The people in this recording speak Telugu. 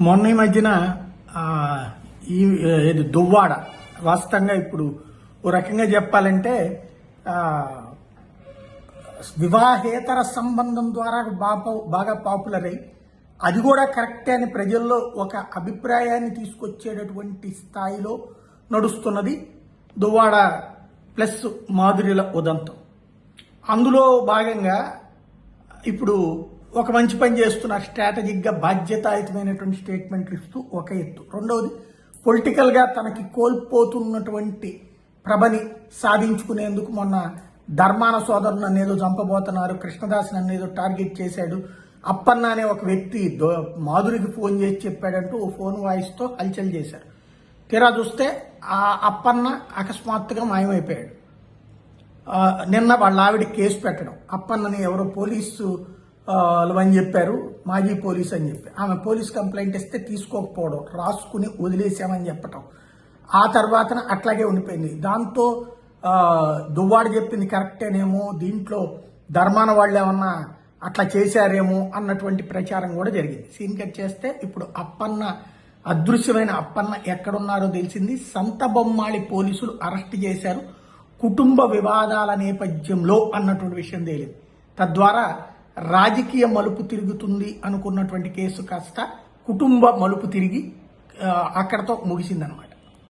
మొన్న ఈ మధ్యన ఇది దువ్వాడ వాస్తవంగా ఇప్పుడు ఓ రకంగా చెప్పాలంటే వివాహేతర సంబంధం ద్వారా బాగా పాపులర్ అయ్యి అది కూడా కరెక్టే అని ప్రజల్లో ఒక అభిప్రాయాన్ని తీసుకొచ్చేటటువంటి స్థాయిలో నడుస్తున్నది దువ్వాడ ప్లస్ మాధుర్యుల ఉదంతం. అందులో భాగంగా ఇప్పుడు ఒక మంచి పని చేస్తున్నారు, స్ట్రాటజిక్గా బాధ్యతాయుతమైనటువంటి స్టేట్మెంట్లు ఇస్తూ ఒక ఎత్తు. రెండవది, పొలిటికల్గా తనకి కోల్పోతున్నటువంటి ప్రభని సాధించుకునేందుకు మొన్న ధర్మాన సోదరులు నన్నేదో చంపబోతున్నారు, కృష్ణదాస్ నన్నేదో టార్గెట్ చేశాడు, అప్పన్న అనే ఒక వ్యక్తి మాధురికి ఫోన్ చేసి చెప్పాడంటూ ఓ ఫోన్ వాయిస్తో హల్చల్ చేశారు. తీరా చూస్తే ఆ అప్పన్న అకస్మాత్తుగా మాయమైపోయాడు. నిన్న వాళ్ళ ఆవిడ కేసు పెట్టడం, అప్పన్నని ఎవరో పోలీసు అని చెప్పారు, మాజీ పోలీస్ అని చెప్పి ఆమె పోలీస్ కంప్లైంట్ ఇస్తే తీసుకోకపోవడం, రాసుకుని వదిలేసామని చెప్పటం, ఆ తర్వాత అట్లాగే ఉండిపోయింది. దాంతో దువ్వాడు చెప్పింది కరెక్టేనేమో, దీంట్లో ధర్మాన వాళ్ళు ఏమన్నా అట్లా చేశారేమో అన్నటువంటి ప్రచారం కూడా జరిగింది. సీన్ కట్ చేస్తే ఇప్పుడు అప్పన్న అదృశ్యమైన అప్పన్న ఎక్కడున్నారో తెలిసింది. సంత బొమ్మాళి పోలీసులు అరెస్ట్ చేశారు కుటుంబ వివాదాల నేపథ్యంలో అన్నటువంటి విషయం తేలింది. తద్వారా రాజకీయ మలుపు తిరుగుతుంది అనుకున్నటువంటి కేసు కాస్త కుటుంబ మలుపు తిరిగి అక్కడతో ముగిసిందనమాట.